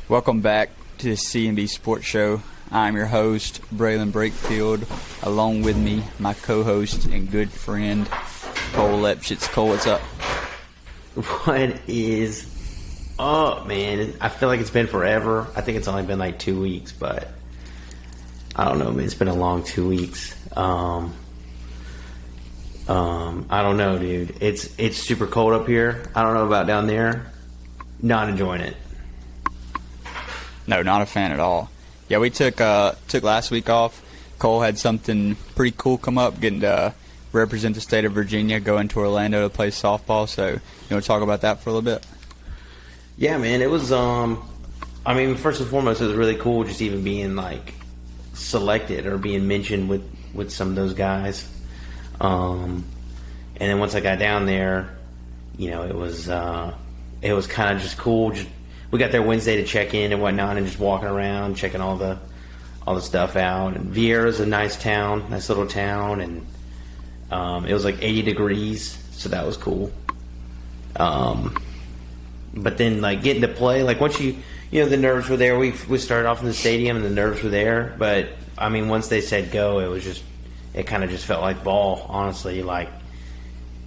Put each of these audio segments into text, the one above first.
Welcome back to the C&B Sports Show. I'm your host, Braylon Brakefield. Along with me, my co-host and good friend, Cole Lepschitz. Cole, what's up? What is up, man? I feel like it's been forever. I think it's only been like 2 weeks, but I don't know, man. It's been a long 2 weeks. I don't know, dude. It's super cold up here. I don't know about down there. Not enjoying it. No, not a fan at all. Yeah, we took last week off. Cole had something pretty cool come up, getting to represent the state of Virginia, going to Orlando to play softball. So, you want to talk about that for a little bit? Yeah, man. It was, first and foremost, it was really cool just even being, like, selected or being mentioned with some of those guys. And then once I got down there, you know, it was kind of just cool. We got there Wednesday to check in and whatnot, and just walking around, checking all the stuff out. And Vieira's a nice town, nice little town, and it was like 80 degrees, so that was cool. But then, like, getting to play, like, once you know, the nerves were there. We started off in the stadium, and the nerves were there. But I mean, once they said go, it kind of just felt like ball, honestly. Like,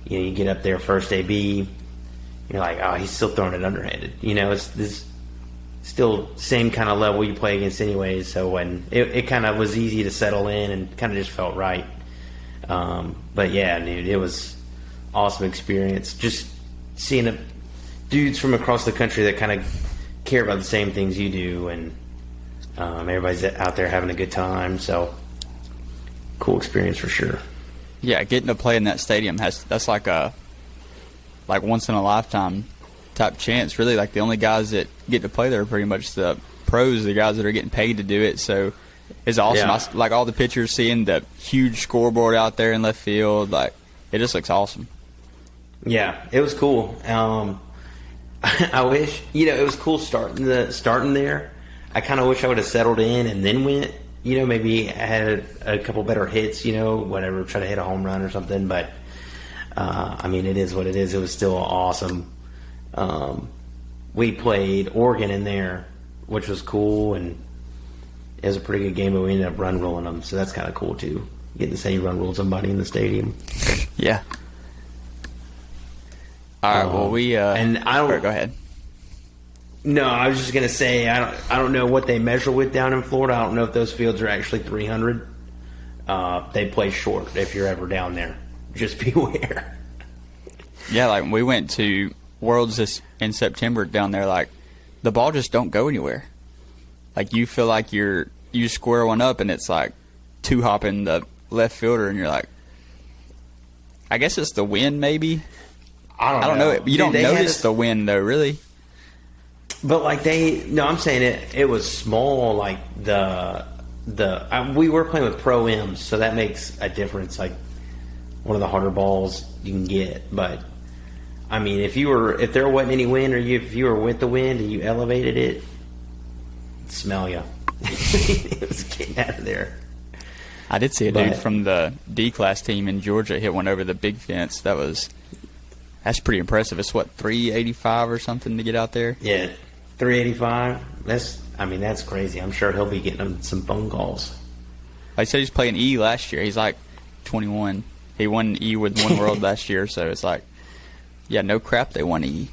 you know, you get up there first AB, you're like, oh, he's still throwing it underhanded. You know, it's this still same kind of level you play against anyways. So when it kind of was easy to settle in and kind of just felt right. But yeah, dude, it was awesome experience. Just seeing dudes from across the country that kind of care about the same things you do, and everybody's out there having a good time. So cool experience for sure. Yeah, getting to play in that stadium that's like a once in a lifetime type chance. Really, like, the only guys that get to play there are pretty much the pros, the guys that are getting paid to do it. So it's awesome. Yeah. I like all the pictures, seeing the huge scoreboard out there in left field. Like, it just looks awesome. Yeah, it was cool. I wish, you know, it was cool starting there. I kind of wish I would have settled in and then went. You know, maybe had a couple better hits. You know, whatever, try to hit a home run or something. But I mean, it is what it is. It was still awesome. We played Oregon in there, which was cool, and it was a pretty good game, but we ended up run rolling them, so that's kind of cool too. Getting to say you run roll somebody in the stadium. Yeah. All right. Well, and I don't. Right, go ahead. No, I was just gonna say I don't know what they measure with down in Florida. I don't know if those fields are actually 300. They play short if you're ever down there. Just beware. Yeah, like, we went to Worlds in September down there. Like, the ball just don't go anywhere. Like, you feel like you square one up, and it's like two hopping the left fielder, and you're like, I guess it's the wind, maybe. I don't know. You don't notice the wind, though, really. But like I'm saying it was small. Like we were playing with Pro M's, so that makes a difference. Like, one of the harder balls you can get. But I mean, if there wasn't any wind, or if you were with the wind and you elevated it, it'd smell you. It was getting out of there. I did see a dude from the D class team in Georgia hit one over the big fence. That's pretty impressive. It's what, 385 or something to get out there? Yeah, 385. That's crazy. I'm sure he'll be getting some phone calls. Like I said, he's playing E last year. He's like 21. He won E with One World last year, so it's like, yeah, no crap, they won E.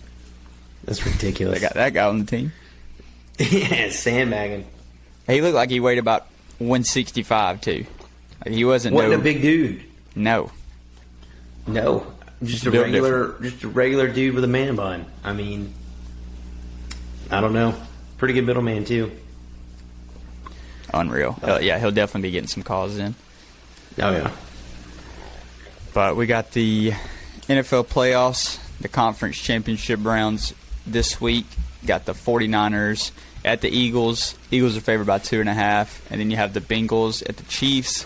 That's ridiculous. They got that guy on the team. Yeah, sandbagging. He looked like he weighed about 165 too. Like, he wasn't a big dude. No. Just a regular dude with a man bun. I mean, I don't know. Pretty good middleman too. Unreal. He'll definitely be getting some calls in. Oh yeah. But we got the NFL playoffs, the conference championship rounds this week. Got the 49ers at the Eagles. Eagles are favored by 2.5. And then you have the Bengals at the Chiefs.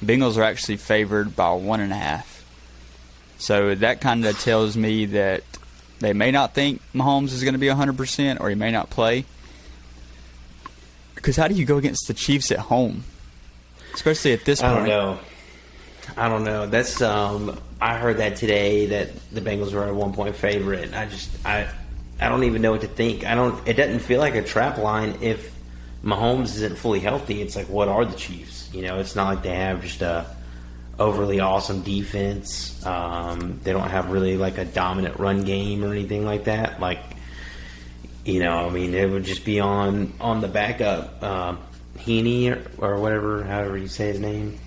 Bengals are actually favored by 1.5. So that kind of tells me that they may not think Mahomes is going to be 100%, or he may not play. Because how do you go against the Chiefs at home? Especially at this point. I don't know. That's I heard that today, that the Bengals were a 1-point favorite. I I don't even know what to think. It doesn't feel like a trap line if Mahomes isn't fully healthy. It's like, what are the Chiefs? It's not like they have just a overly awesome defense. They don't have really like a dominant run game or anything like that. Like, it would just be on the backup, Heaney or whatever, however you say his name.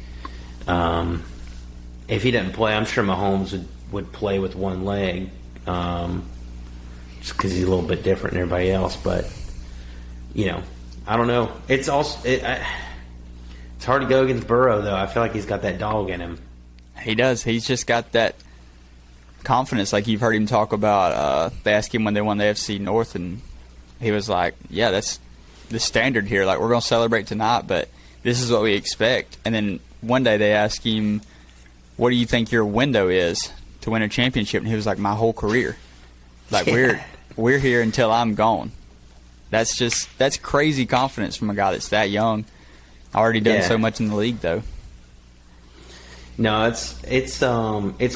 If he doesn't play, I'm sure Mahomes would play with one leg, just because he's a little bit different than everybody else. But I don't know. It's also it's hard to go against Burrow, though. I feel like he's got that dog in him. He does. He's just got that confidence. Like you've heard him talk about. They asked him when they won the AFC North, and he was like, "Yeah, that's the standard here. Like we're going to celebrate tonight, but this is what we expect." And then one day they asked him, "What do you think your window is to win a championship?" And he was like, "My whole career. Like we're here until I'm gone." That's crazy confidence from a guy that's that young. Already done so much in the league, though. No, it's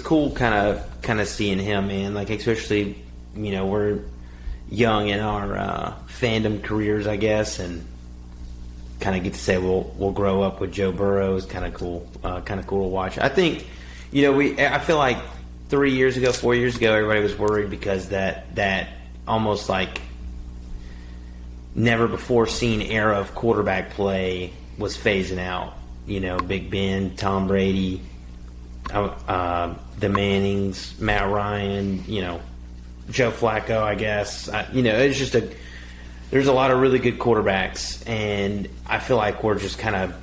cool, kind of seeing him, man. Like especially, we're young in our fandom careers, I guess, and kind of get to say we'll grow up with Joe Burrow is kind of cool to watch. I think, I feel like 4 years ago, everybody was worried because that almost like never before seen era of quarterback play was phasing out. Big Ben, Tom Brady, the Mannings, Matt Ryan, Joe Flacco, I guess. It's just there's a lot of really good quarterbacks, and I feel like we're just kind of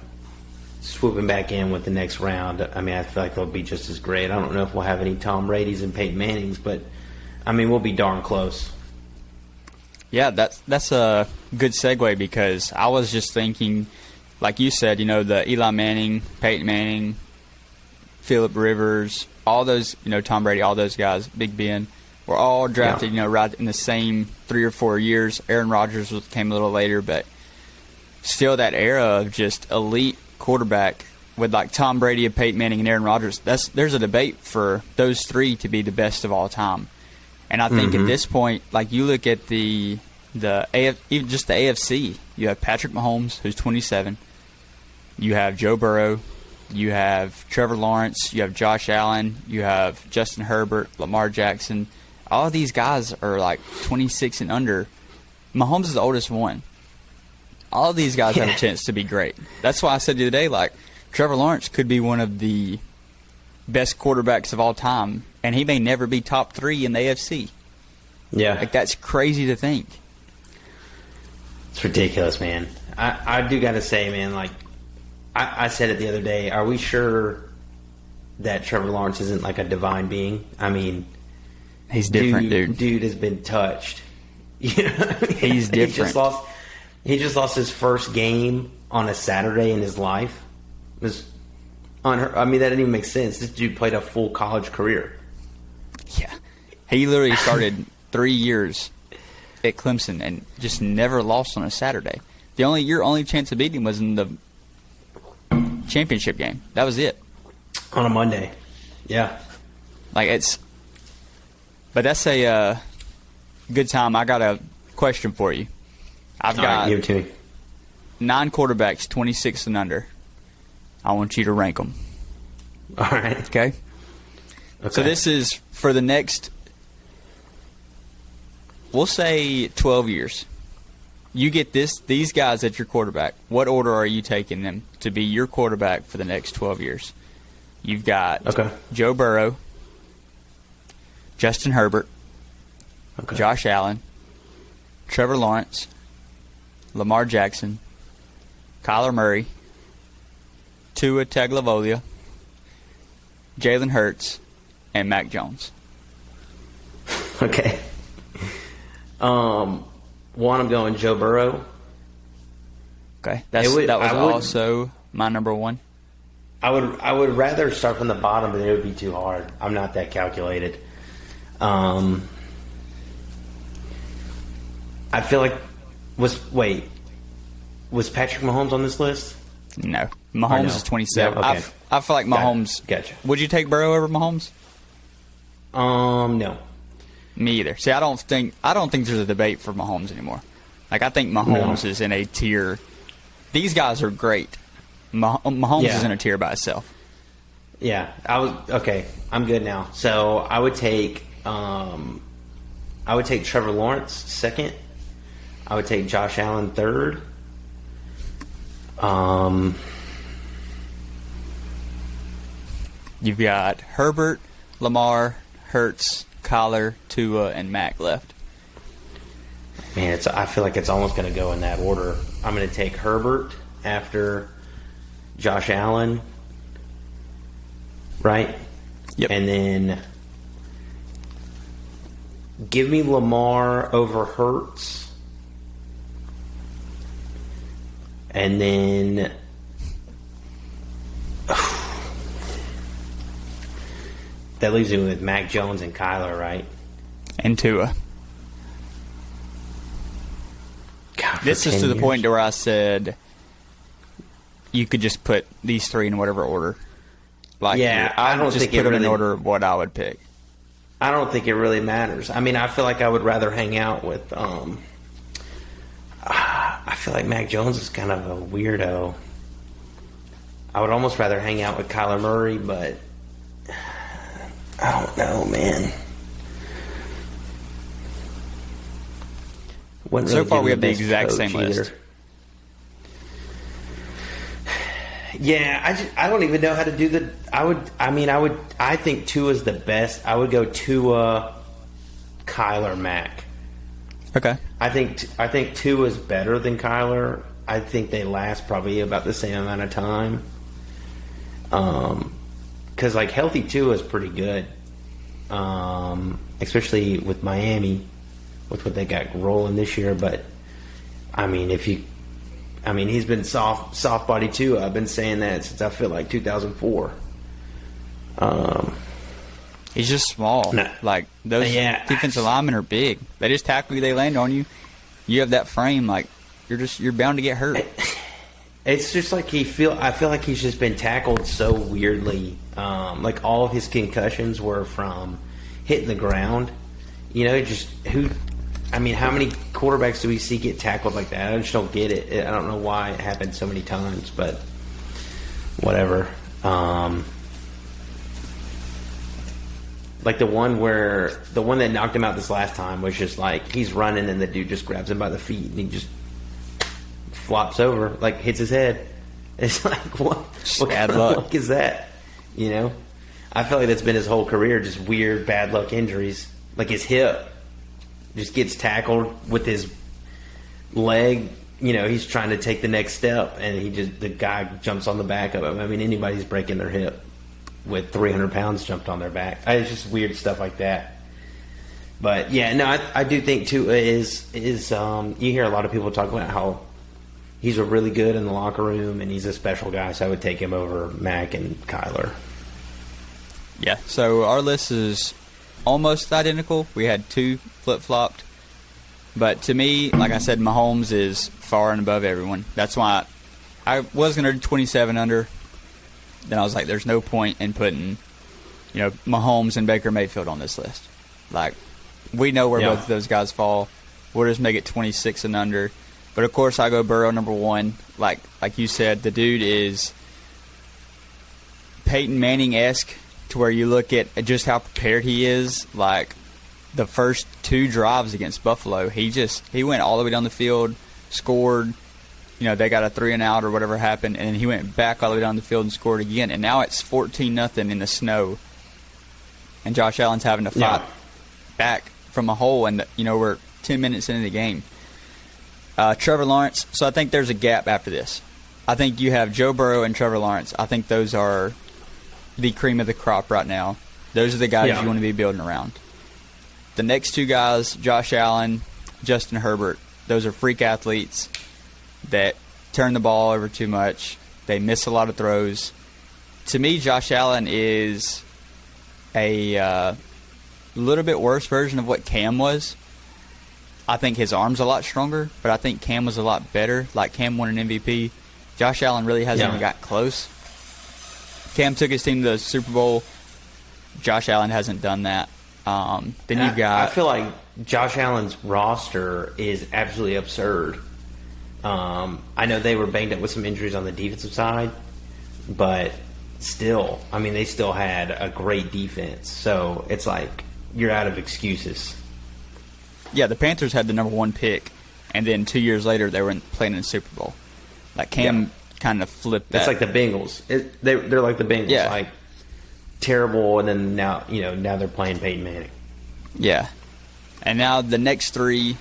swooping back in with the next round. I mean, I feel like they'll be just as great. I don't know if we'll have any Tom Brady's and Peyton Mannings, but I mean, we'll be darn close. Yeah, that's a good segue because I was just thinking, like you said, the Eli Manning, Peyton Manning, Phillip Rivers, all those, Tom Brady, all those guys, Big Ben, were all drafted, right in the same 3 or 4 years. Aaron Rodgers came a little later, but still that era of just elite quarterback with like Tom Brady and Peyton Manning and Aaron Rodgers. There's a debate for those three to be the best of all time. And I think at this point, like you look at even just the AFC, you have Patrick Mahomes, who's 27. You have Joe Burrow. You have Trevor Lawrence. You have Josh Allen. You have Justin Herbert, Lamar Jackson. All of these guys are like 26 and under. Mahomes is the oldest one. All of these guys have a chance to be great. That's why I said the other day, like, Trevor Lawrence could be one of the best quarterbacks of all time, and he may never be top 3 in the AFC. Yeah. Like, that's crazy to think. It's ridiculous, man. I do got to say, man, like, I said it the other day, are we sure that Trevor Lawrence isn't like a divine being? I mean, he's different, dude. Dude has been touched. He's different. He just lost his first game on a Saturday in his life. I mean, that didn't even make sense. This dude played a full college career. Yeah. He literally started 3 years at Clemson and just never lost on a Saturday. Your only chance of beating him was in the championship game. That was it. On a Monday. Yeah. But that's a good time. I got a question for you. I've got give it to me. 9 quarterbacks, 26 and under. I want you to rank them. All right. Okay? So this is for the next, we'll say 12 years. You get these guys at your quarterback. What order are you taking them to be your quarterback for the next 12 years? You've got Joe Burrow, Justin Herbert, Josh Allen, Trevor Lawrence, Lamar Jackson, Kyler Murray, Tua Tagovailoa, Jalen Hurts, and Mac Jones. Okay. One, I'm going Joe Burrow. Okay, that was also my number one. I would rather start from the bottom, but it would be too hard. I'm not that calculated. I feel like was Patrick Mahomes on this list? No, Mahomes is 27. No? Okay. I feel like Mahomes. Gotcha. Would you take Burrow over Mahomes? No. Me either. See, I don't think there's a debate for Mahomes anymore. Like, I think Mahomes is in a tier. These guys are great. Mahomes is in a tier by itself. Yeah, okay. I'm good now. So I would take Trevor Lawrence second. I would take Josh Allen third. You've got Herbert, Lamar, Hurts, Kyler, Tua, and Mac left. Man, I feel like it's almost going to go in that order. I'm going to take Herbert after Josh Allen, right? Yep. And then give me Lamar over Hurts. And then that leaves me with Mac Jones and Kyler, right? And Tua. God, this is to the point where I said you could just put these three in whatever order. Like, yeah, I don't just put them in order of what I would pick. I don't think it really matters. I mean, I feel like I would rather hang out with. I feel like Mac Jones is kind of a weirdo. I would almost rather hang out with Kyler Murray, but I don't know, man. So far, we have the exact same list. Yeah, I don't even know how to do the. I think Tua is the best. I would go Tua, Kyler, Mac. Okay. I think Tua is better than Kyler. I think they last probably about the same amount of time. Because like healthy Tua is pretty good, especially with Miami, with what they got rolling this year. But I mean, he's been soft body too. I've been saying that since I feel like 2004. He's just small. No. Like, those defensive linemen are big. They just tackle you, they land on you. You have that frame, like, you're bound to get hurt. It's just like I feel like he's just been tackled so weirdly. Like, all of his concussions were from hitting the ground. You know, how many quarterbacks do we see get tackled like that? I just don't get it. I don't know why it happened so many times, but whatever. Like the one that knocked him out this last time was just like he's running and the dude just grabs him by the feet and he just flops over, like hits his head. It's like what kind of luck is that? You know, I feel like that's been his whole career, just weird bad luck injuries. Like his hip just gets tackled with his leg. You know, he's trying to take the next step and the guy jumps on the back of him. I mean, anybody's breaking their hip with 300 pounds jumped on their back. It's just weird stuff like that. But yeah, no, I do think Tua is you hear a lot of people talk about how he's a really good in the locker room and he's a special guy, so I would take him over Mac and Kyler. Yeah, so our list is almost identical. We had two flip-flopped. But to me, like I said, Mahomes is far and above everyone. That's why I was going to do 27 under. Then I was like, there's no point in putting, Mahomes and Baker Mayfield on this list. Like, we know where both of those guys fall. We'll just make it 26 and under. But, of course, I go Burrow number one. Like you said, the dude is Peyton Manning-esque to where you look at just how prepared he is. Like, the first two drives against Buffalo, he went all the way down the field, scored. They got a 3-and-out or whatever happened, and then he went back all the way down the field and scored again. And now it's 14-0 in the snow, and Josh Allen's having to fight back from a hole, and we're 10 minutes into the game. Trevor Lawrence. So I think there's a gap after this. I think you have Joe Burrow and Trevor Lawrence. I think those are the cream of the crop right now. Those are the guys you want to be building around. The next two guys, Josh Allen, Justin Herbert, those are freak athletes that turn the ball over too much. They miss a lot of throws. To me, Josh Allen is a little bit worse version of what Cam was. I think his arm's a lot stronger, but I think Cam was a lot better. Like, Cam won an MVP. Josh Allen really hasn't even got close. Cam took his team to the Super Bowl. Josh Allen hasn't done that. Then you got. I feel like Josh Allen's roster is absolutely absurd. I know they were banged up with some injuries on the defensive side, but still, I mean, they still had a great defense. So it's like you're out of excuses. Yeah, the Panthers had the number 1 pick, and then 2 years later they were playing in the Super Bowl. Like Cam kind of flipped that. It's like the Bengals. They're like the Bengals. Yeah. Like terrible, and then now they're playing Peyton Manning. Yeah. And now the next 3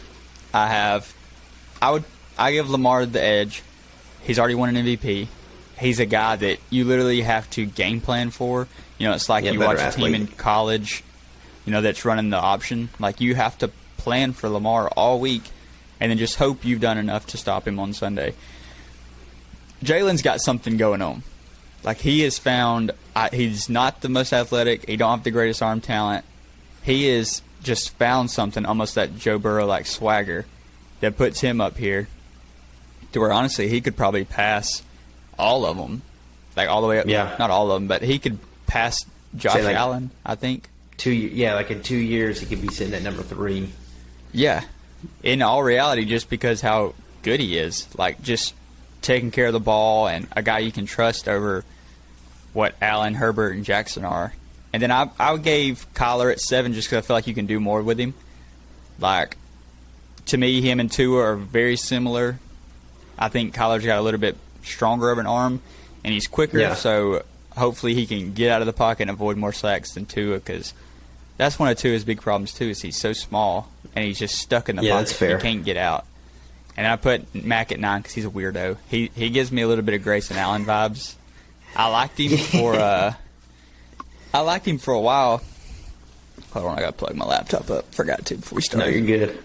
I give Lamar the edge. He's already won an MVP. He's a guy that you literally have to game plan for. It's like you watch a team in college, that's running the option. Like you have to plan for Lamar all week and then just hope you've done enough to stop him on Sunday. Jalen's got something going on. Like he has found, he's not the most athletic. He don't have the greatest arm talent. He is just found something, almost that Joe Burrow-like swagger that puts him up here to where, honestly, he could probably pass all of them. Like all the way up. Yeah. Not all of them, but he could pass Josh Allen, I think. Like in 2 years, he could be sitting at number 3. Yeah. In all reality, just because how good he is. Like, just taking care of the ball and a guy you can trust over what Allen, Herbert, and Jackson are. And then I gave Kyler at 7 just because I feel like you can do more with him. Like, to me, him and Tua are very similar. I think Kyler's got a little bit stronger of an arm, and he's quicker, so hopefully he can get out of the pocket and avoid more sacks than Tua, because that's one of Tua's big problems, too, is he's so small, and he's just stuck in the pocket. That's fair. He can't get out. And I put Mac at 9 because he's a weirdo. He gives me a little bit of Grayson Allen vibes. I liked him for a while. Hold on, I gotta plug my laptop up. Forgot to before we started. No, you're good.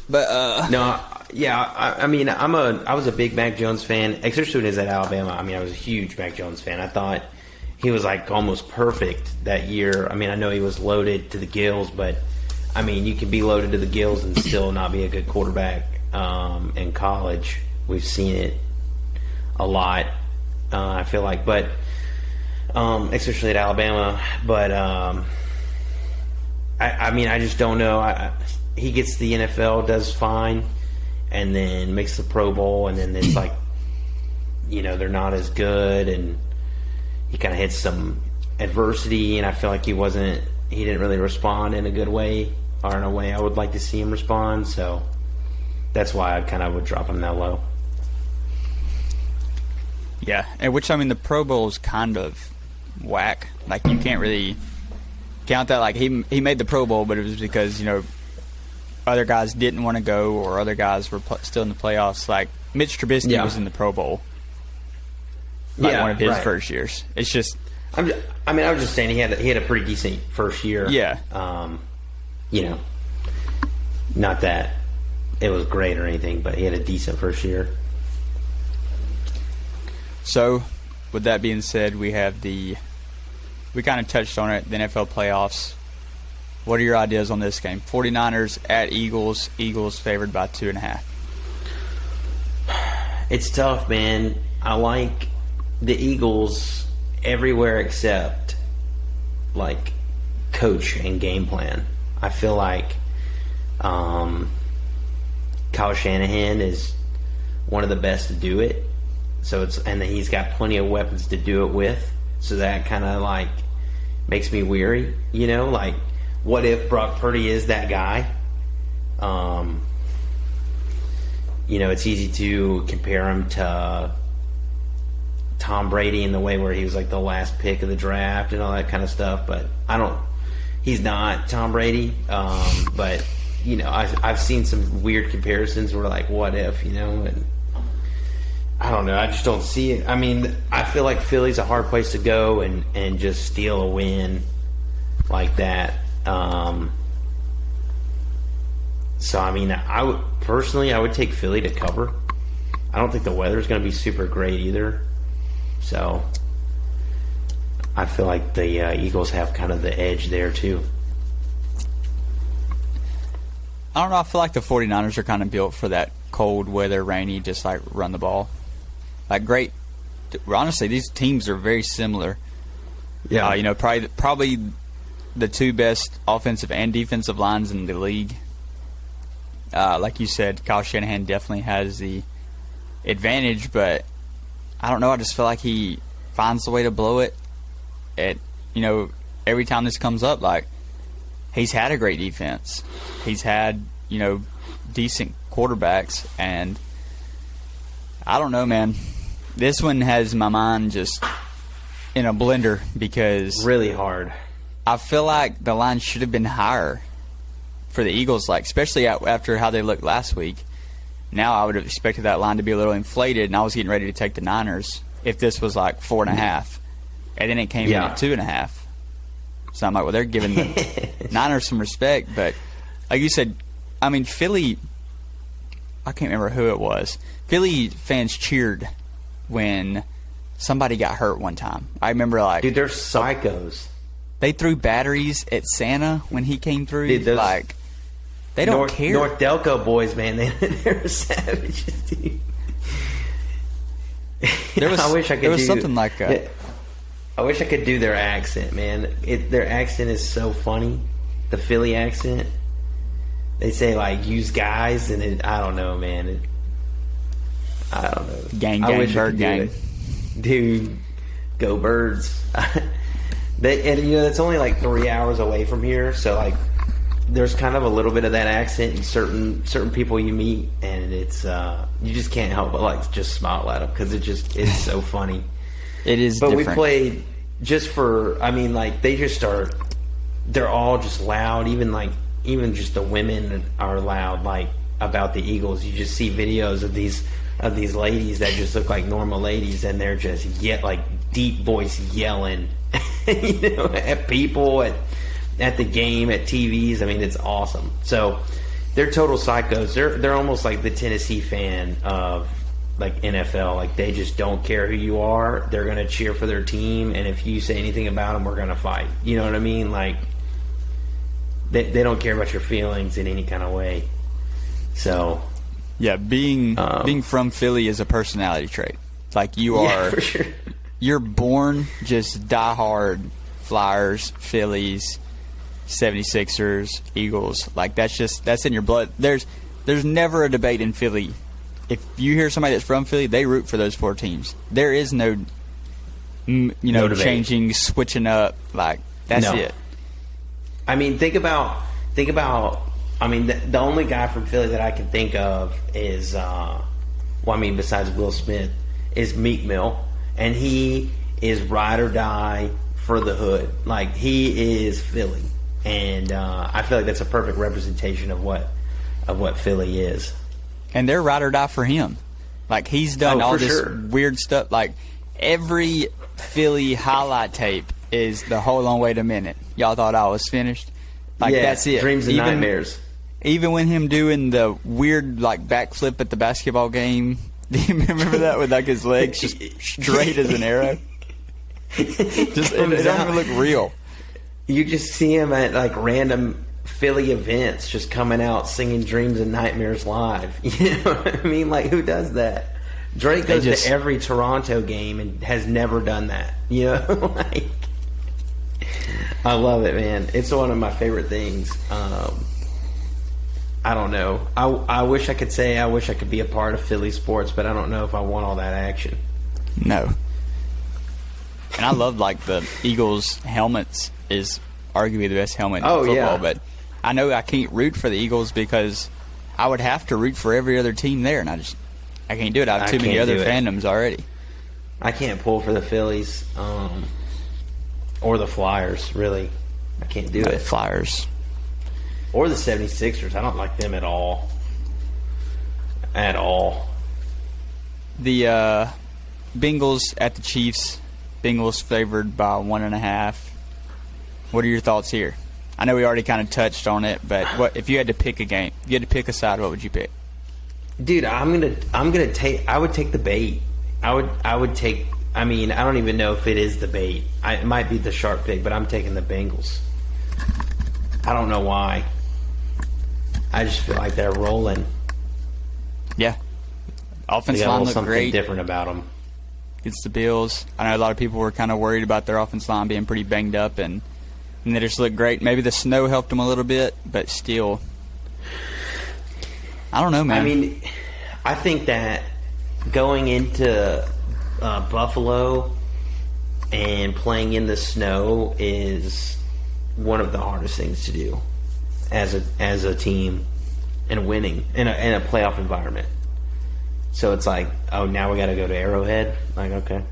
But I mean, I was a big Mac Jones fan, especially when he was at Alabama. I mean, I was a huge Mac Jones fan. I thought he was like almost perfect that year. I mean, I know he was loaded to the gills, but I mean, you can be loaded to the gills and still not be a good quarterback. In college, we've seen it a lot. I feel like, but especially at Alabama. But I mean, I just don't know. He gets the NFL, does fine, and then makes the Pro Bowl, and then it's like, they're not as good, and he kind of hits some adversity, and I feel like he didn't really respond in a good way, or in a way I would like to see him respond, so that's why I kind of would drop him that low. Yeah, and which, I mean, the Pro Bowl is kind of whack. Like, you can't really count that. Like, he made the Pro Bowl, but it was because, other guys didn't want to go, or other guys were still in the playoffs. Like, Mitch Trubisky was in the Pro Bowl. Like, one of his first years. It's just... I was just saying he had a pretty decent first year. Yeah. Not that it was great or anything, but he had a decent first year. So, with that being said, we have we kind of touched on it, the NFL playoffs. What are your ideas on this game? 49ers at Eagles. Eagles favored by 2.5. It's tough, man. I like the Eagles everywhere except, like, coach and game plan. I feel like Kyle Shanahan is one of the best to do it. And he's got plenty of weapons to do it with. So that kind of like makes me weary, like, what if Brock Purdy is that guy? It's easy to compare him to Tom Brady in the way where he was like the last pick of the draft and all that kind of stuff, but he's not Tom Brady. But I've seen some weird comparisons where, like, what if, and I don't know. I just don't see it. I mean, I feel like Philly's a hard place to go and just steal a win like that. So, I mean, I would take Philly to cover. I don't think the weather's going to be super great either. So, I feel like the Eagles have kind of the edge there, too. I don't know. I feel like the 49ers are kind of built for that cold weather, rainy, just like run the ball. Like, great. Honestly, these teams are very similar. Yeah. Probably the two best offensive and defensive lines in the league. Like you said, Kyle Shanahan definitely has the advantage, but I don't know. I just feel like he finds the way to blow it. Every time this comes up, like, he's had a great defense. He's had, decent quarterbacks, and I don't know, man. This one has my mind just in a blender because really hard. I feel like the line should have been higher for the Eagles, like especially after how they looked last week. Now I would have expected that line to be a little inflated, and I was getting ready to take the Niners if this was like 4.5, and then it came in at 2.5. So I'm like, well, they're giving the Niners some respect, but like you said, I mean, Philly, I can't remember who it was. Philly fans cheered when somebody got hurt one time. I remember, like, dude, they're psychos. They threw batteries at Santa when he came through. Dude, like, they don't care. North Delco boys, man, they're savages, dude. I wish I could. There was something like I wish I could do their accent, man. Their accent is so funny. The Philly accent. They say, like, use guys, and I don't know, man. I don't know. Gang, bird gang. Dude, go Birds. It's only like 3 hours away from here, so, like, there's kind of a little bit of that accent in certain people you meet, and it's you just can't help but, like, just smile at them because it's so funny. It is But different. We played just for, I mean, like, they're all just loud, even just the women are loud, like, about the Eagles. You just see videos of these ladies that just look like normal ladies, and they're just like deep voice yelling, at people, at the game, at TVs. I mean, it's awesome. So they're total psychos. They're almost like the Tennessee fan of, like, NFL. Like, they just don't care who you are. They're going to cheer for their team, and if you say anything about them, we're going to fight. You know what I mean? Like, they don't care about your feelings in any kind of way. So, yeah, being from Philly is a personality trait. Like, you are, yeah, for sure. You're born just diehard Flyers, Phillies, 76ers, Eagles. Like, that's in your blood. There's never a debate in Philly. If you hear somebody that's from Philly, they root for those four teams. There is no changing, switching up. Like, that's it. I mean, think about. I mean, the only guy from Philly that I can think of is, besides Will Smith, is Meek Mill, and he is ride or die for the hood. Like, he is Philly, and I feel like that's a perfect representation of what Philly is. And they're ride or die for him. Like, he's done all this weird stuff. Like, every Philly highlight tape is the Hold On Wait a Minute. Y'all thought I was finished? Like, that's it. Dreams and nightmares. Even when him doing the weird, like, backflip at the basketball game. Do you remember that with, like, his legs just straight as an arrow? It don't even look real. You just see him at, like, random Philly events just coming out singing Dreams and Nightmares live. You know what I mean? Like, who does that? Drake goes to every Toronto game and has never done that. You know? Like, I love it, man. It's one of my favorite things. I don't know. I wish I could say I wish I could be a part of Philly sports, but I don't know if I want all that action. No. And I love, like, the Eagles' helmets is arguably the best helmet in football. Yeah. But I know I can't root for the Eagles because I would have to root for every other team there, and I can't do it. I have too many other fandoms already. I can't pull for the Phillies or the Flyers, really. I can't do it. The Flyers. Or the 76ers. I don't like them at all. At all. The Bengals at the Chiefs. Bengals favored by 1.5. What are your thoughts here? I know we already kind of touched on it, but what if you had to pick a game? If you had to pick a side, what would you pick? Dude, I would take the bait. I would take. I mean, I don't even know if it is the bait. It might be the sharp pick, but I'm taking the Bengals. I don't know why. I just feel like they're rolling. Yeah, offensive line looked something great. Different about them. It's the Bills. I know a lot of people were kind of worried about their offensive line being pretty banged up, and and they just look great. Maybe the snow helped them a little bit, but still, I don't know, man. I mean, I think that going into Buffalo and playing in the snow is one of the hardest things to do as a team and winning in a playoff environment. So it's like, oh, now we got to go to Arrowhead. Like, okay,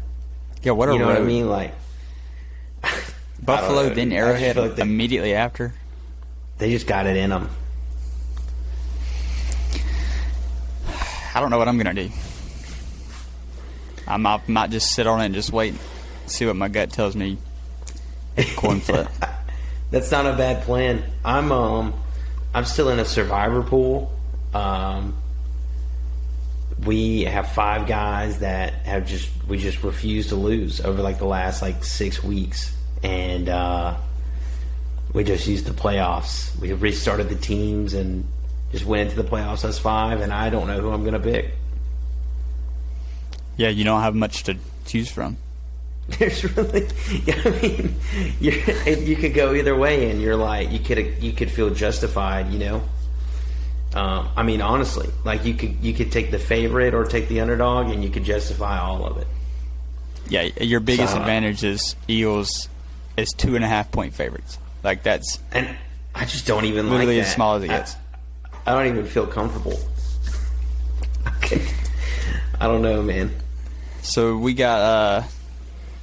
yeah, what a you know road. what I mean? Like Buffalo, then Arrowhead like immediately after. They just got it in them. I don't know what I'm gonna do. I might just sit on it and just wait, see what my gut tells me. Coin flip. That's not a bad plan. I'm still in a survivor pool. We have 5 guys that we just refuse to lose over like the last 6 weeks, and we just used the playoffs. We restarted the teams and just went into the playoffs as 5, and I don't know who I'm going to pick. Yeah, you don't have much to choose from. There's really, I mean, you could go either way, and you're like, you could feel justified, you know. I mean, honestly, like you could take the favorite or take the underdog, and you could justify all of it. Yeah, your biggest advantage is Eagles is 2.5-point favorites. Like that's, and I just don't even literally like that. as small as it gets. I don't even feel comfortable. I don't know, man. So we got,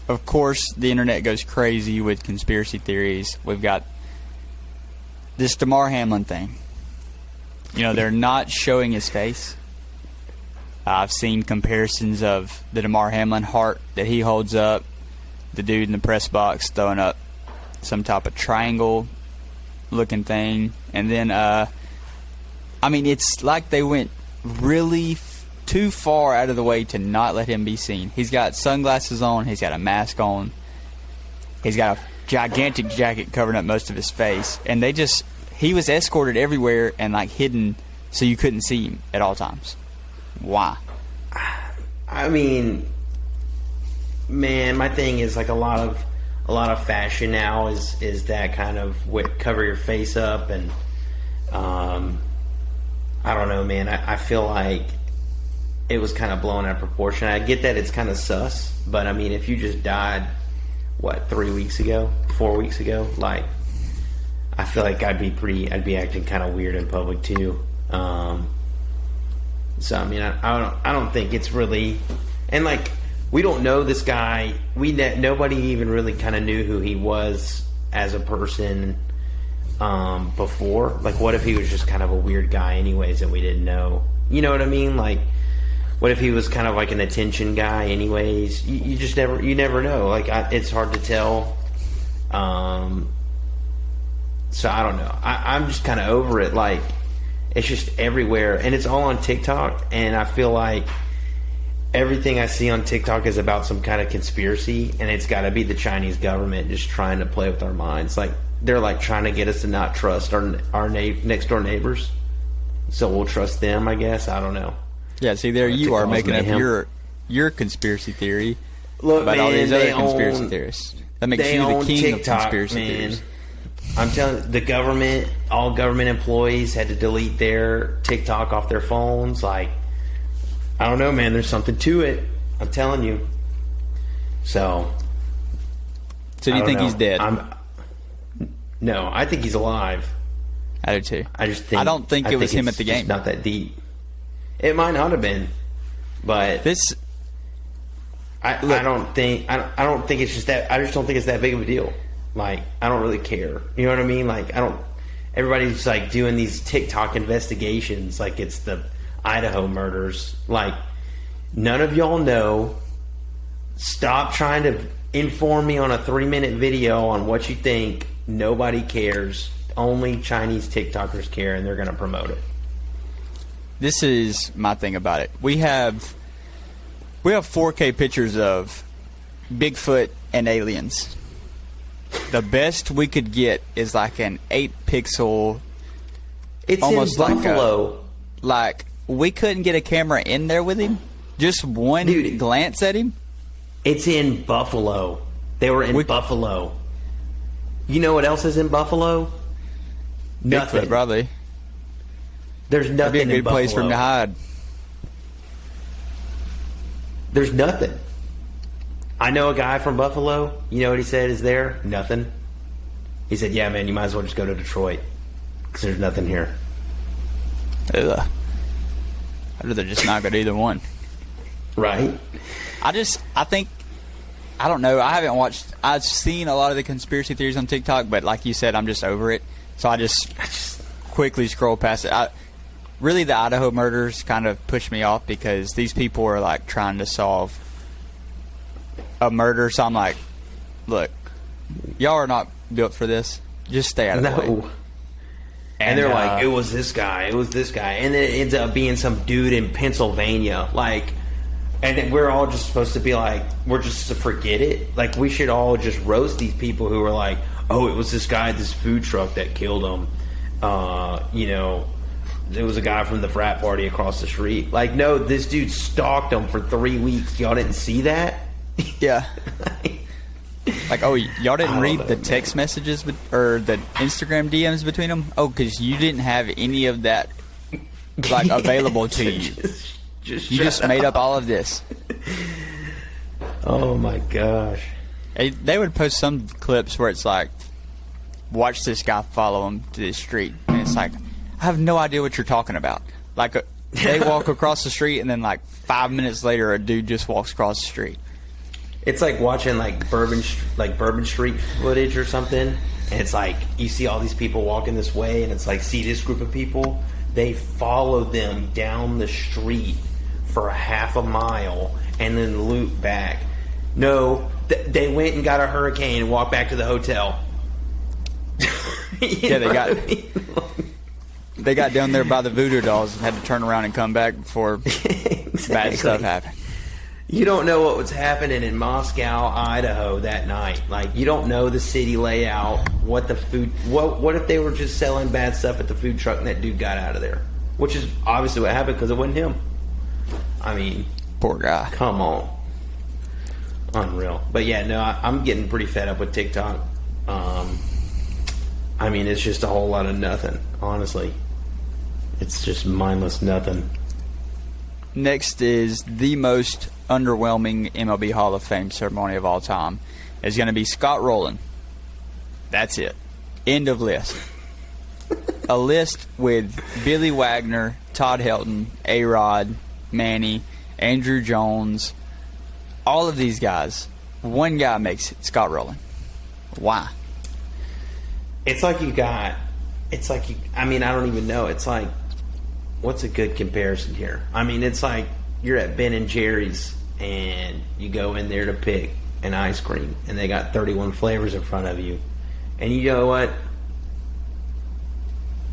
of course, the internet goes crazy with conspiracy theories. We've got this Damar Hamlin thing. You know, they're not showing his face. I've seen comparisons of the Damar Hamlin heart that he holds up, the dude in the press box throwing up some type of triangle-looking thing. And then, I mean, it's like they went really too far out of the way to not let him be seen. He's got sunglasses on. He's got a mask on. He's got a gigantic jacket covering up most of his face. And he was escorted everywhere and hidden so you couldn't see him at all times. Why? I mean, man, my thing is a lot of fashion now is that kind of cover your face up, and I don't know, man. I feel like it was kind of blown out of proportion. I get that it's kind of sus, but I mean, if you just died, 4 weeks ago, I feel like I'd be acting kind of weird in public too. So I mean, I don't think it's really, and we don't know this guy. Nobody even really kind of knew who he was as a person before. What if he was just kind of a weird guy anyways, and we didn't know? You know what I mean? What if he was kind of an attention guy anyways? You just never know. It's hard to tell. So I don't know. I'm just kind of over it. It's just everywhere, and it's all on TikTok. And I feel like everything I see on TikTok is about some kind of conspiracy, and it's got to be the Chinese government just trying to play with our minds. They're trying to get us to not trust our next door neighbors, so we'll trust them. I guess, I don't know. Yeah, see, there you are making up your conspiracy theory. Look, about man, all these other conspiracy theorists. That makes you the king TikTok, of conspiracy man. theories. I'm telling you, the government, all government employees had to delete their TikTok off their phones. I don't know, man. There's something to it. I'm telling you. So do you think he's dead? No, I think he's alive. I do too. I don't think it was him at the game. Not that deep. It might not have been, but I don't think it's just that. I just don't think it's that big of a deal. I don't really care. You know what I mean? Everybody's doing these TikTok investigations like it's the Idaho murders. None of y'all know. Stop trying to inform me on a 3-minute video on what you think. Nobody cares. Only Chinese TikTokers care, and they're going to promote it. This is my thing about it. We have 4K pictures of Bigfoot and aliens. The best we could get is an 8-pixel. It's almost in Buffalo. We couldn't get a camera in there with him. Just one glance at him. It's in Buffalo. They were in Buffalo. You know what else is in Buffalo? Nothing. Bigfoot, probably. There's nothing That'd be a in good place for him to Buffalo. hide. There's nothing. I know a guy from Buffalo. You know what he said is there? Nothing. He said, yeah, man, you might as well just go to Detroit because there's nothing here. Ugh. I'd rather just not go to either one. Right? I don't know. I haven't watched. I've seen a lot of the conspiracy theories on TikTok, but like you said, I'm just over it. So I just quickly scroll past it. Really, the Idaho murders kind of pushed me off because these people are like trying to solve a murder. So I'm like, look, y'all are not built for this. Just stay out of the way. And they're like, it was this guy, and then it ends up being some dude in Pennsylvania, like, and then we're all just supposed to be like, we're just to forget it. Like, we should all just roast these people who are like, oh, it was this guy at this food truck that killed him. You know, there was a guy from the frat party across the street. Like, no, this dude stalked him for 3 weeks. Y'all didn't see that? Yeah. Like, oh, y'all didn't read the text messages or the Instagram DMs between them? Oh, because you didn't have any of that, like, available to you. You just made up all of this. Oh, my gosh. They would post some clips where it's like, watch this guy follow him to the street. And it's like, I have no idea what you're talking about. Like, they walk across the street, and then, like, 5 minutes later, a dude just walks across the street. It's like watching like Bourbon Street footage or something, and it's like you see all these people walking this way, and it's like, see this group of people, they follow them down the street for a half a mile and then loop back. No, they went and got a hurricane and walked back to the hotel. Yeah, they got down there by the voodoo dolls and had to turn around and come back before bad stuff happened. You don't know what was happening in Moscow, Idaho that night. Like, you don't know the city layout, what the food... What if they were just selling bad stuff at the food truck and that dude got out of there? Which is obviously what happened because it wasn't him. I mean... Poor guy. Come on. Unreal. But yeah, no, I'm getting pretty fed up with TikTok. I mean, it's just a whole lot of nothing, honestly. It's just mindless nothing. Next is the most underwhelming MLB Hall of Fame ceremony of all time. It's going to be Scott Rowland. That's it. End of list. A list with Billy Wagner, Todd Helton, A-Rod, Manny, Andrew Jones, all of these guys. One guy makes it, Scott Rowland. Why? It's like I mean, I don't even know. It's like, what's a good comparison here? I mean, it's like you're at Ben and Jerry's and you go in there to pick an ice cream and they got 31 flavors in front of you. And you know what?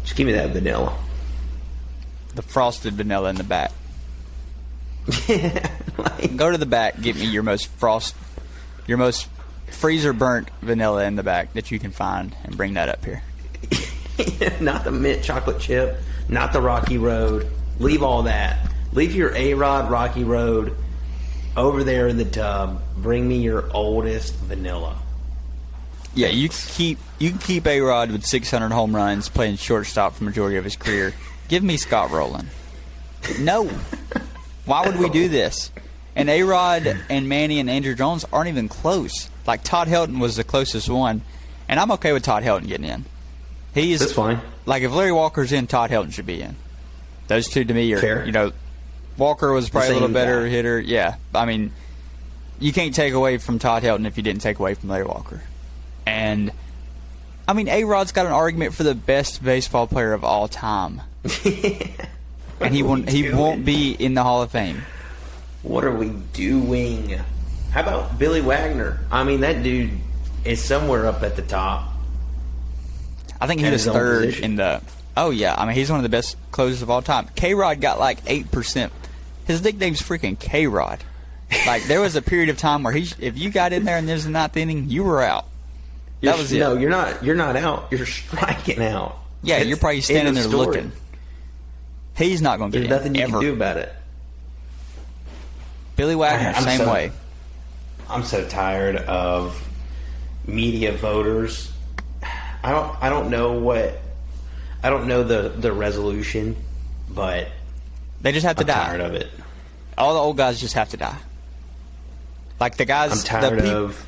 Just give me that vanilla. The frosted vanilla in the back. Yeah, like, Go to the back, get me your most freezer burnt vanilla in the back that you can find and bring that up here. not the mint chocolate chip, not the Rocky Road. Leave all that. Leave your A-Rod Rocky Road over there in the tub. Bring me your oldest vanilla. Yeah, you can keep A-Rod with 600 home runs playing shortstop for the majority of his career. Give me Scott Rowland. No. Why would we do this? And A-Rod and Manny and Andrew Jones aren't even close. Like, Todd Helton was the closest one, and I'm okay with Todd Helton getting in. That's fine. Like, if Larry Walker's in, Todd Helton should be in. Those two to me are, fair. You know, Walker was probably a little better guy. hitter. Yeah, I mean, you can't take away from Todd Helton if you didn't take away from Larry Walker. And, I mean, A-Rod's got an argument for the best baseball player of all time. And he won't be in the Hall of Fame. What are we doing? How about Billy Wagner? I mean, that dude is somewhere up at the top. I think he was third in the... Oh, yeah. I mean, he's one of the best closers of all time. K-Rod got like 8%. His nickname's freaking K-Rod. Like, there was a period of time where if you got in there and there's a ninth inning, you were out. That was it. No, you're not out. You're striking out. Yeah, you're probably standing there looking. He's not going to get in. There's nothing you can do about it. Billy Wagner, same way. I'm so tired of media voters I don't know the resolution, but they just have to die. I'm tired of it. All the old guys just have to die. Like the guys, I'm tired of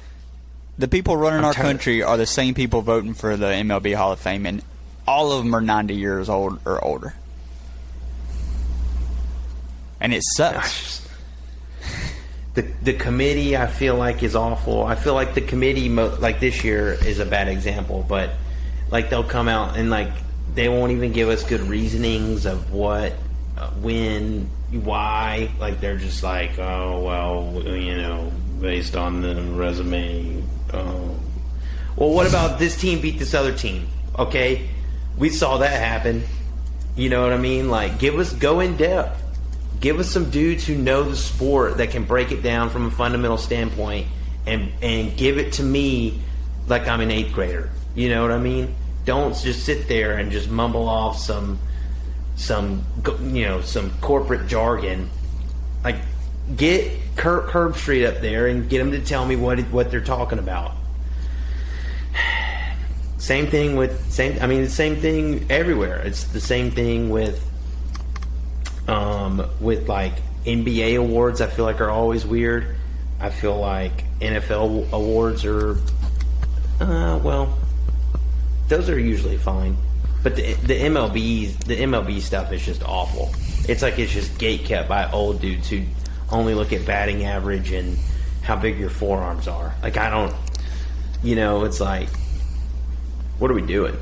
the people running our country are the same people voting for the MLB Hall of Fame, and all of them are 90 years old or older. And it sucks. The committee, I feel like, is awful. I feel like the committee, like this year, is a bad example. But like they'll come out and like they won't even give us good reasonings of what, when, why. Like they're just like, oh well, you know, based on the resume. Oh. Well, what about this team beat this other team? Okay, we saw that happen. You know what I mean? Like, go in depth. Give us some dudes who know the sport that can break it down from a fundamental standpoint and give it to me like I'm an 8th grader. You know what I mean? Don't just sit there and just mumble off some corporate jargon. Like, get Kirk Herbstreit up there and get him to tell me what they're talking about. Same thing the same thing everywhere. It's the same thing with like NBA awards. I feel like are always weird. I feel like NFL awards are those are usually fine. But the MLB stuff is just awful. It's like it's just gatekept by old dudes who only look at batting average and how big your forearms are. Like, I don't, it's like, what are we doing?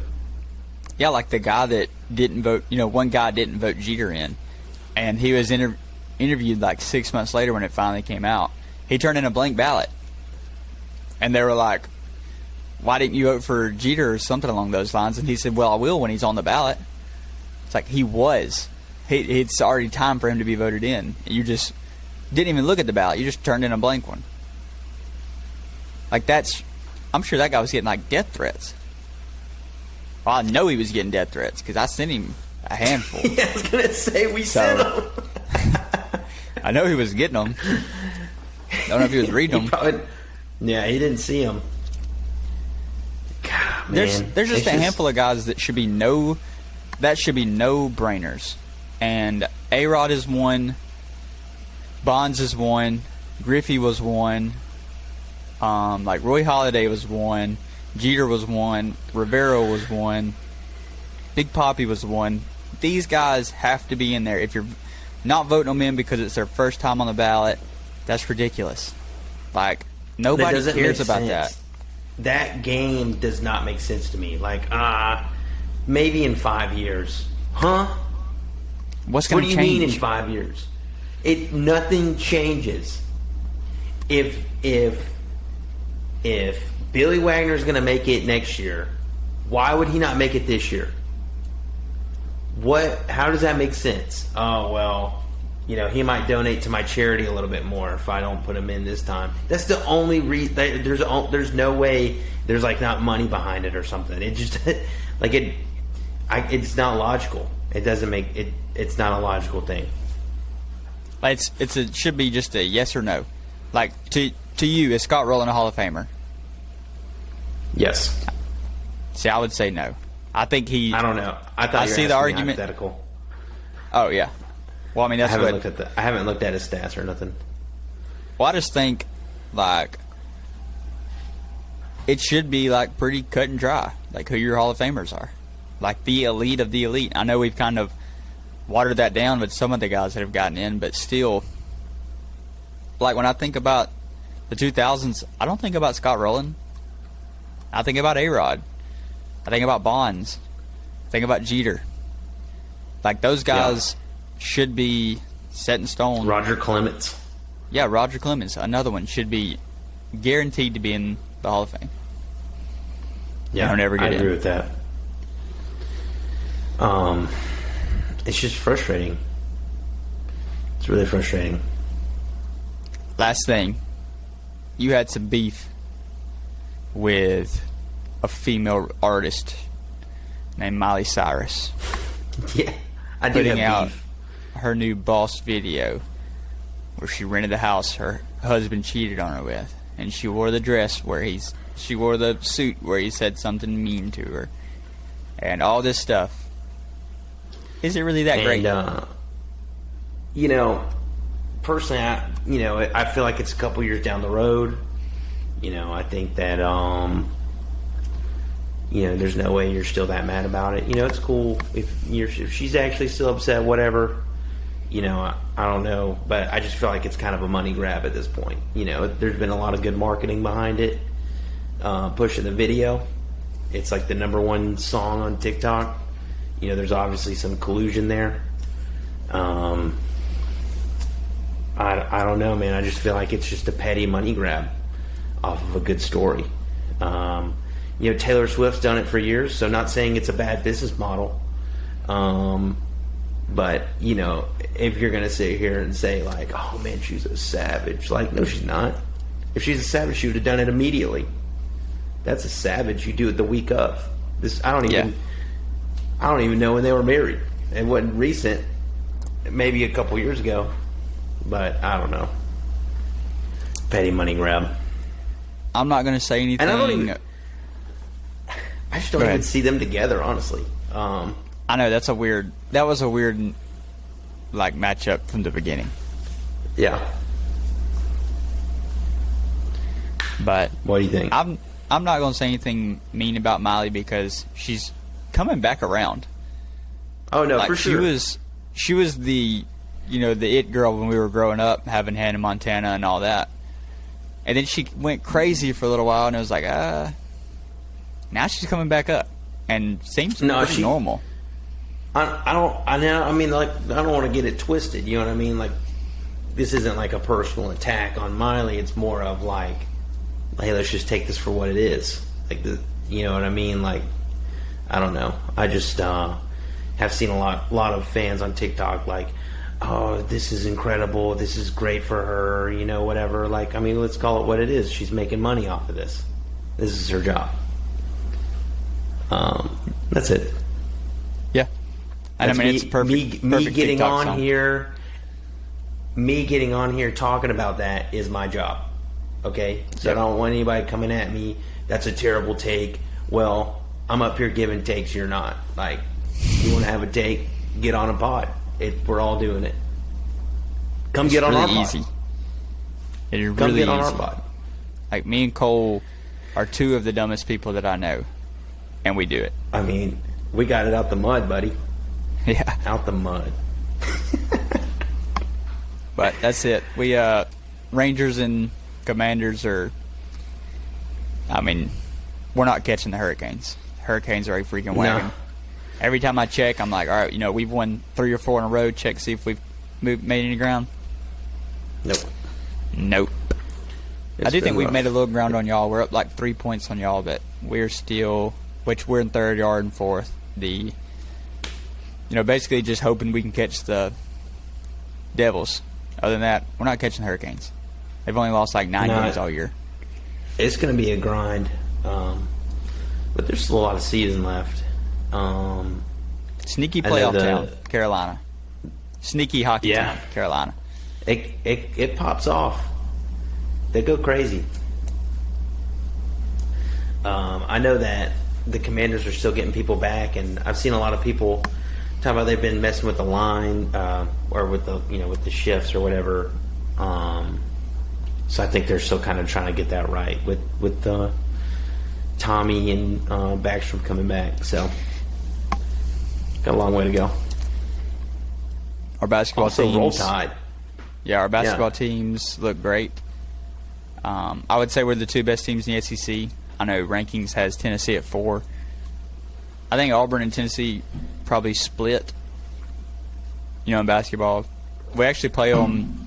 Yeah, like the guy that didn't vote, one guy didn't vote Jeter in, and he was interviewed like 6 months later when it finally came out. He turned in a blank ballot. And they were like, why didn't you vote for Jeter or something along those lines? And he said, well, I will when he's on the ballot. It's like he was. It's already time for him to be voted in. You just didn't even look at the ballot. You just turned in a blank one. Like I'm sure that guy was getting like death threats. Well, I know he was getting death threats because I sent him a handful. Yeah, I was going to say we sent him. I know he was getting them. I don't know if he was reading them. Yeah, he didn't see them. God, man. There's just a handful of guys that should be no-brainers. And A-Rod is one. Bonds is one. Griffey was one. Like Roy Halladay was one. Jeter was one. Rivera was one. Big Papi was one. These guys have to be in there. If you're not voting them in because it's their first time on the ballot, that's ridiculous. Like, nobody cares about that. That game does not make sense to me. Like, maybe in 5 years. Huh? What's going to change? What do you mean in 5 years? Nothing changes. If Billy Wagner's going to make it next year, why would he not make it this year? How does that make sense? Oh, well, he might donate to my charity a little bit more if I don't put him in this time. That's the only reason. There's no way there's like not money behind it or something. It just it's not logical. It doesn't make it. It's not a logical thing. It should be just a yes or no. Like to you, is Scott Rowland a Hall of Famer? Yes. See, I would say no. I think he. I don't know. I see the argument. Hypothetical. Oh yeah. Well, I mean, that's I haven't looked at his stats or nothing. Well, I just think like it should be like pretty cut and dry, like who your Hall of Famers are, like the elite of the elite. I know we've kind of watered that down with some of the guys that have gotten in, but still, like when I think about the 2000s, I don't think about Scott Rowland. I think about A-Rod. I think about Bonds. I think about Jeter. Like those guys should be set in stone. Roger Clemens. Yeah, Roger Clemens, another one, should be guaranteed to be in the Hall of Fame. Yeah, I agree with that. It's just frustrating. It's really frustrating. Last thing, you had some beef with a female artist named Miley Cyrus. Yeah, I did putting have out beef. Her new Boss video where she rented the house her husband cheated on her with, and she wore the dress she wore the suit where he said something mean to her, and all this stuff. Is it really that great? Personally, I feel like it's a couple years down the road. I think that there's no way you're still that mad about it. It's cool if she's actually still upset, whatever. I don't know, but I just feel like it's kind of a money grab at this point. There's been a lot of good marketing behind it, pushing the video. It's like the number one song on TikTok. There's obviously some collusion there. I don't know, man. I just feel like it's just a petty money grab off of a good story. Taylor Swift's done it for years, so not saying it's a bad business model. But, if you're going to sit here and say, like, oh, man, she's a savage. Like, no, she's not. If she's a savage, she would have done it immediately. That's a savage. You do it the week of. I don't even know when they were married. It wasn't recent. Maybe a couple years ago. But, I don't know. Petty money grab. I'm not going to say anything. And I just don't even see them together, honestly. I know that was a weird like matchup from the beginning. Yeah. But what do you think? I'm not going to say anything mean about Miley because she's coming back around. Oh no, for sure. She was the the it girl when we were growing up, having Hannah Montana and all that. And then she went crazy for a little while, and it was like, now she's coming back up, and seems pretty normal. I don't want to get it twisted. You know what I mean? Like, this isn't like a personal attack on Miley. It's more of like, hey, let's just take this for what it is. Like, you know what I mean? Like, I don't know. I just have seen a lot of fans on TikTok like, oh, this is incredible. This is great for her. Whatever. Like, I mean, let's call it what it is. She's making money off of this. This is her job. That's it. Yeah. And I mean, it's perfect. Me getting TikTok on song. here. Me getting on here talking about that is my job. Okay? So I don't want anybody coming at me, that's a terrible take. Well, I'm up here giving takes, you're not. Like, you want to have a take, get on a pod. We're all doing it. Come get on our pod. Easy. It is really Come get easy. on our pod. Like, me and Cole are two of the dumbest people that I know, and we do it. I mean, we got it out the mud, buddy. Yeah. Out the mud. But that's it. We Rangers and Commanders we're not catching the Hurricanes. Hurricanes are a freaking wagon. No. Every time I check, I'm like, all right, we've won 3 or 4 in a row. Check, see if we've made any ground. Nope. I do think we've made a little ground on y'all. We're up like 3 points on y'all, but we're still, which we're in third, y'all in fourth. Basically just hoping we can catch the Devils. Other than that, we're not catching the Hurricanes. They've only lost like 9 games all year. It's going to be a grind, but there's still a lot of season left. Sneaky playoff town, Carolina. Sneaky hockey town, Carolina. It pops off. They go crazy. I know that the Commanders are still getting people back, and I've seen a lot of people talk about they've been messing with the line or with the with the shifts or whatever. So I think they're still kind of trying to get that right with Tommy and Backstrom coming back. So got a long way to go. Our basketball teams, Roll Tide. Yeah, our basketball teams look great. I would say we're the 2 best teams in the SEC. I know rankings has Tennessee at 4. I think Auburn and Tennessee probably split. In basketball, we actually play them.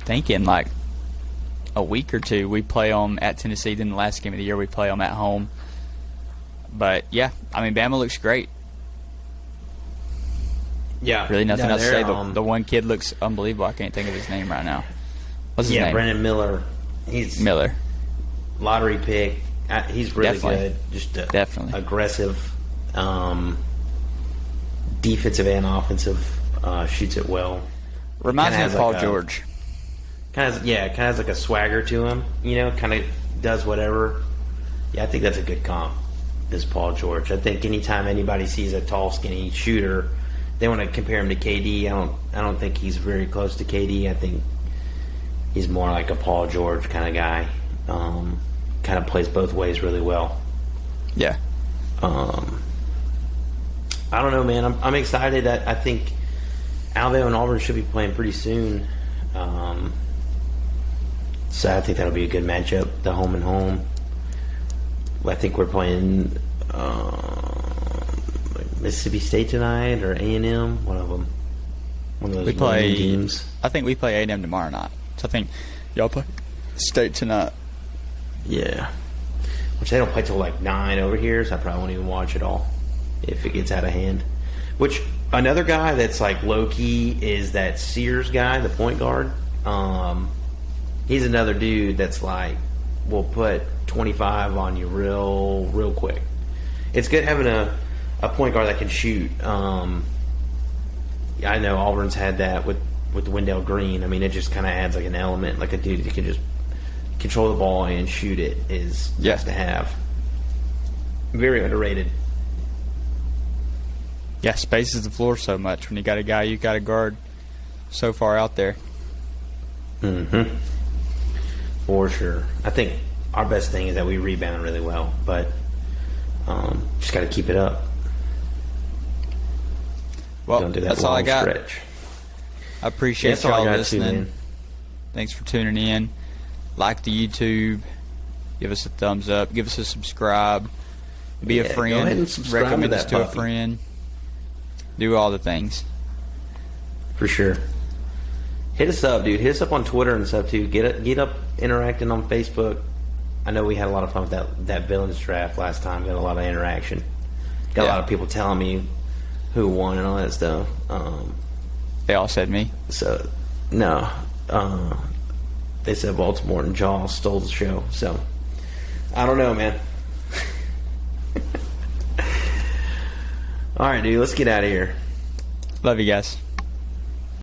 I think in like a week or 2, we play them at Tennessee. Then the last game of the year, we play them at home. But yeah, Bama looks great. Yeah, really nothing else to say. The one kid looks unbelievable. I can't think of his name right now. What's his name? Brennan Miller. He's Miller. Lottery pick. He's really Definitely. good. Just Definitely aggressive, defensive and offensive. Shoots it well. Reminds me of Paul George. Kind of has like a swagger to him. Kind of does whatever. Yeah, I think that's a good comp. Is Paul George? I think anytime anybody sees a tall, skinny shooter, they want to compare him to KD. I don't think he's very close to KD. I think he's more like a Paul George kind of guy. Kind of plays both ways really well. Yeah. I don't know, man. I'm excited. I think Alabama and Auburn should be playing pretty soon. So I think that'll be a good matchup, the home and home. I think we're playing Mississippi State tonight or A&M, one of them. One of those teams. I think we play A&M tomorrow night. So I think y'all play State tonight. Yeah. Which they don't play till like 9 over here, so I probably won't even watch it all if it gets out of hand. Which, another guy that's like low-key is that Sears guy, the point guard. He's another dude that's like, will put 25 on you real quick. It's good having a point guard that can shoot. I know Auburn's had that with Wendell Green. I mean, it just kind of adds like an element, like a dude that can just control the ball and shoot it is nice to have. Very underrated. Yeah, spaces the floor so much when you got a guy you got to guard so far out there. Mm-hmm. For sure. I think our best thing is that we rebound really well, but just got to keep it up. Well, don't do that that's all I got. Stretch. I appreciate y'all listening. Thanks for tuning in. Like the YouTube. Give us a thumbs up. Give us a subscribe. Be a friend. Go ahead and subscribe recommend to us that to a puppy. friend. Do all the things. For sure. Hit us up, dude. Hit us up on Twitter and stuff, too. Get up interacting on Facebook. I know we had a lot of fun with that Villains draft last time. Got a lot of interaction. Got a lot of people telling me who won and all that stuff. They all said me. So, no. They said Baltimore and Jaws stole the show. So, I don't know, man. All right, dude. Let's get out of here. Love you guys.